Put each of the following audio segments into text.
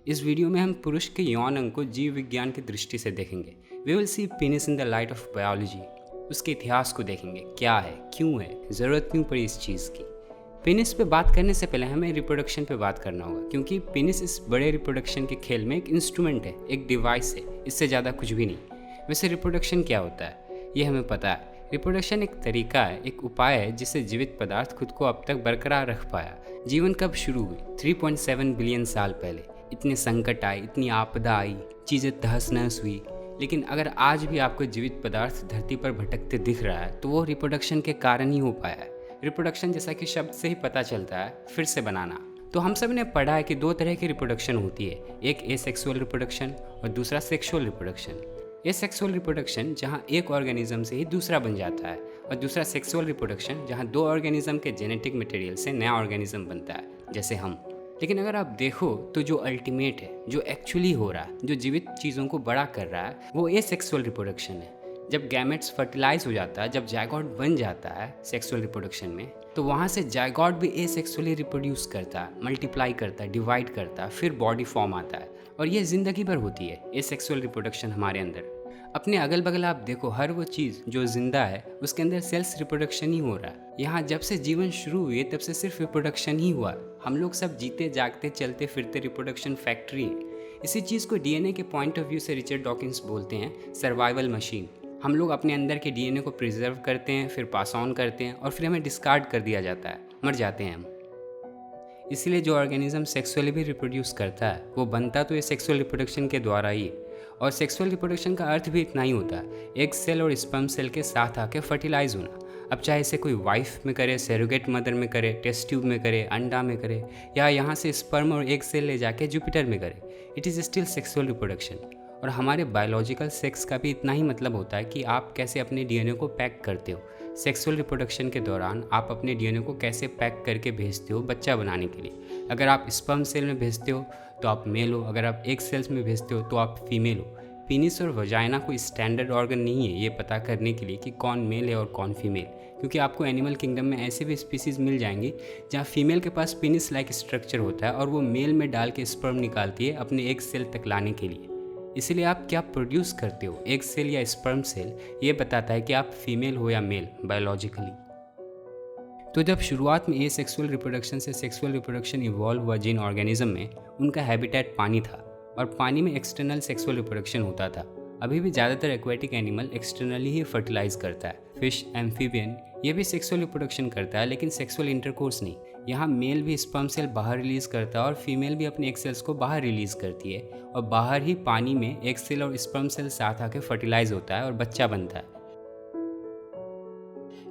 इस वीडियो में हम पुरुष के यौन अंग को जीव विज्ञान की दृष्टि से देखेंगे। We will see penis in the light of biology. उसके इतिहास को देखेंगे, क्या है, क्यों है, ज़रूरत क्यों पड़ी इस चीज़ की। पेनिस पे बात करने से पहले हमें रिप्रोडक्शन पे बात करना होगा, क्योंकि पेनिस इस बड़े रिप्रोडक्शन के खेल में एक इंस्ट्रूमेंट है, एक डिवाइस है, इससे ज़्यादा कुछ भी नहीं। वैसे रिप्रोडक्शन क्या होता है ये हमें पता है। रिप्रोडक्शन एक तरीका है, एक उपाय है जिससे जीवित पदार्थ खुद को अब तक बरकरार रख पाया। जीवन कब शुरू हुई? 3.7 बिलियन साल पहले। इतने संकट आए, इतनी आपदा आई, चीज़ें तहस नहस हुई, लेकिन अगर आज भी आपको जीवित पदार्थ धरती पर भटकते दिख रहा है तो वो रिप्रोडक्शन के कारण ही हो पाया है। रिप्रोडक्शन जैसा कि शब्द से ही पता चलता है, फिर से बनाना। तो हम सब ने पढ़ा है कि दो तरह की रिप्रोडक्शन होती है, एक एसेक्सुअल रिप्रोडक्शन और दूसरा सेक्सुअल रिप्रोडक्शन। एसेक्सुअल रिप्रोडक्शन जहाँ एक ऑर्गेनिज्म से ही दूसरा बन जाता है, और दूसरा सेक्सुअल रिप्रोडक्शन जहाँ दो ऑर्गेनिज्म के जेनेटिक मटेरियल से नया ऑर्गेनिज्म बनता है, जैसे हम। लेकिन अगर आप देखो तो जो अल्टीमेट है, जो एक्चुअली हो रहा है, जो जीवित चीज़ों को बड़ा कर रहा है, वो एसेक्सुअल रिप्रोडक्शन है। जब गैमेट्स फर्टिलाइज हो जाता है, जब जायगॉट बन जाता है सेक्सुअल रिप्रोडक्शन में, तो वहाँ से जायगॉट भी एसेक्सुअली रिप्रोड्यूस करता है, मल्टीप्लाई करता है, डिवाइड करता है, फिर बॉडी फॉर्म आता है। और ये ज़िंदगी भर होती है एसेक्सुअल रिप्रोडक्शन हमारे अंदर। अपने अगल बगल आप देखो, हर वो चीज़ जो जिंदा है उसके अंदर सेल्स रिप्रोडक्शन ही हो रहा है। यहाँ जब से जीवन शुरू हुए तब से सिर्फ रिप्रोडक्शन ही हुआ। हम लोग सब जीते जागते चलते फिरते रिप्रोडक्शन फैक्ट्री है। इसी चीज़ को डीएनए के पॉइंट ऑफ व्यू से रिचर्ड डॉकिंस बोलते हैं सर्वाइवल मशीन। हम लोग अपने अंदर के डीएनए को प्रिजर्व करते हैं, फिर पास ऑन करते हैं, और फिर हमें डिस्कार्ड कर दिया जाता है, मर जाते हैं हम। इसलिए जो ऑर्गेनिज्म सेक्सुअली भी रिप्रोड्यूस करता है वो बनता तो ये सेक्सुअल रिप्रोडक्शन के द्वारा ही। और सेक्सुअल रिप्रोडक्शन का अर्थ भी इतना ही होता है, एक सेल और स्पर्म सेल के साथ आके फर्टिलाइज होना। अब चाहे इसे कोई वाइफ में करे, सरोगेट मदर में करे, टेस्ट ट्यूब में करे, अंडा में करे, या यहाँ से स्पर्म और एक सेल ले जाके जुपिटर में करे, it is still sexual reproduction. और हमारे बायोलॉजिकल सेक्स का भी इतना ही मतलब होता है कि आप कैसे अपने डीएनए को पैक करते हो। सेक्सुअल रिप्रोडक्शन के दौरान आप अपने डीएनए को कैसे पैक करके भेजते हो बच्चा बनाने के लिए। अगर आप स्पर्म सेल में भेजते हो तो आप मेल हो, अगर आप एग सेल्स में भेजते हो तो आप फीमेल हो। पीनिस और वजाइना कोई स्टैंडर्ड ऑर्गन नहीं है ये पता करने के लिए कि कौन मेल है और कौन फीमेल, क्योंकि आपको एनिमल किंगडम में ऐसे भी स्पीसीज़ मिल जाएंगी जहाँ फीमेल के पास पीनिस लाइक स्ट्रक्चर होता है और वो मेल में डाल के स्पर्म निकालती है अपने एक सेल तक लाने के लिए। इसीलिए आप क्या प्रोड्यूस करते हो, एक सेल या स्पर्म सेल, ये बताता है कि आप फीमेल हो या मेल बायोलॉजिकली। तो जब शुरुआत में एसेक्सुअल रिप्रोडक्शन से सेक्सुअल रिप्रोडक्शन इवॉल्व हुआ जिन ऑर्गेनिज्म में, उनका हैबिटेट पानी था और पानी में एक्सटर्नल सेक्सुअल रिप्रोडक्शन होता था। अभी भी ज़्यादातर एक्वेटिक एनिमल एक्सटर्नली ही फर्टिलाइज करता है। फिश, एम्फीबियन, ये भी सेक्सुअल रिप्रोडक्शन करता है, लेकिन सेक्सुअल इंटरकोर्स नहीं। यहाँ मेल भी स्पर्म सेल बाहर रिलीज़ करता है और फीमेल भी अपने एग सेल्स को बाहर रिलीज़ करती है, और बाहर ही पानी में एग सेल और स्पर्म सेल साथ आके फर्टिलाइज होता है और बच्चा बनता है।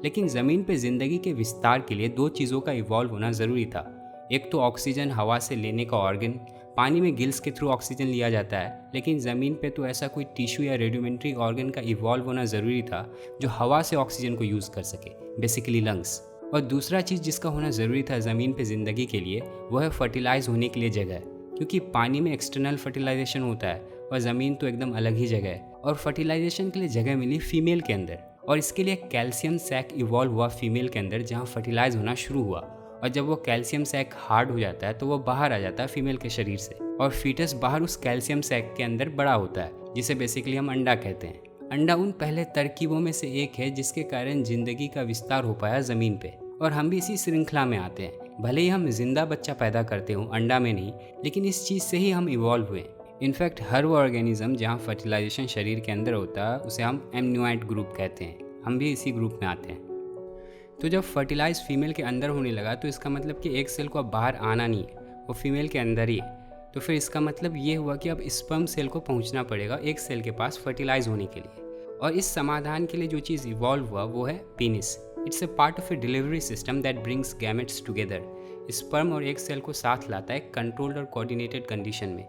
लेकिन ज़मीन पे ज़िंदगी के विस्तार के लिए दो चीज़ों का इवॉल्व होना ज़रूरी था। एक तो ऑक्सीजन हवा से लेने का ऑर्गन, पानी में गिल्स के थ्रू ऑक्सीजन लिया जाता है, लेकिन ज़मीन पे तो ऐसा कोई टिश्यू या रेडिमेंट्री ऑर्गन का इवॉल्व होना ज़रूरी था जो हवा से ऑक्सीजन को यूज़ कर सके, बेसिकली लंग्स। और दूसरा चीज़ जिसका होना ज़रूरी था ज़मीन पे ज़िंदगी के लिए, वो है फर्टिलाइज होने के लिए जगह, क्योंकि पानी में एक्सटर्नल फर्टिलाइजेशन होता है और ज़मीन तो एकदम अलग ही जगह है। और फर्टिलाइजेशन के लिए जगह मिली फीमेल के अंदर, और इसके लिए कैल्शियम सैक इवॉल्व हुआ फीमेल के अंदर जहाँ फर्टिलाइज होना शुरू हुआ। और जब वो कैल्शियम सैक हार्ड हो जाता है तो वो बाहर आ जाता है फीमेल के शरीर से, और फीटस बाहर उस कैल्शियम सैक के अंदर बड़ा होता है, जिसे बेसिकली हम अंडा कहते हैं। अंडा उन पहले तरकीबों में से एक है जिसके कारण जिंदगी का विस्तार हो पाया ज़मीन पे, और हम भी इसी श्रृंखला में आते हैं। भले ही हम जिंदा बच्चा पैदा करते हो, अंडा में नहीं, लेकिन इस चीज़ से ही हम इवॉल्व हुए। इनफैक्ट हर वो ऑर्गेनिज्म जहाँ फर्टिलाइजेशन शरीर के अंदर होता है उसे हम एमनियोइड ग्रुप कहते हैं, हम भी इसी ग्रुप में आते हैं। तो जब फर्टिलाइज फीमेल के अंदर होने लगा तो इसका मतलब कि एक सेल को अब बाहर आना नहीं है, वो फीमेल के अंदर ही है। तो फिर इसका मतलब ये हुआ कि अब स्पर्म सेल को पहुंचना पड़ेगा एक सेल के पास फर्टिलाइज होने के लिए। और इस समाधान के लिए जो चीज़ इवॉल्व हुआ वो है penis. It's a part of a delivery system that brings gametes together. Sperm और एक सेल को साथ लाता है कंट्रोल्ड और कोऑर्डिनेटेड कंडीशन में।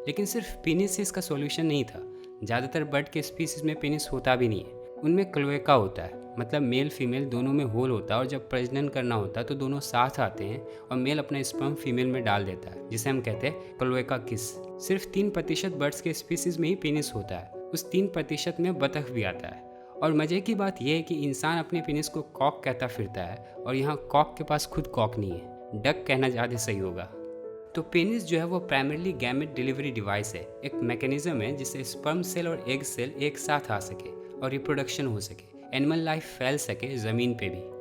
लेकिन सिर्फ पेनिस से इसका सॉल्यूशन नहीं था। ज़्यादातर बर्ड के स्पीसीज में पेनिस होता भी नहीं है, उनमें क्लोएका होता है, मतलब मेल फीमेल दोनों में होल होता है, और जब प्रजनन करना होता है तो दोनों साथ आते हैं और मेल अपना स्पर्म फीमेल में डाल देता है, जिसे हम कहते हैं क्लोएका किस। सिर्फ 3% बर्ड्स के स्पीसीज में ही पेनिस होता है, उस 3% में बतख भी आता है। और मज़े की बात यह है कि इंसान अपने पेनिस को कॉक कहता फिरता है, और यहाँ कॉक के पास खुद कॉक नहीं है, डक कहना ज़्यादा सही होगा। तो पेनिस जो है वो प्राइमरली गैमेट डिलीवरी डिवाइस है, एक मैकेनिज्म है जिससे स्पर्म सेल और एग सेल एक साथ आ सके और रिप्रोडक्शन हो सके, एनिमल लाइफ फैल सके ज़मीन पे भी।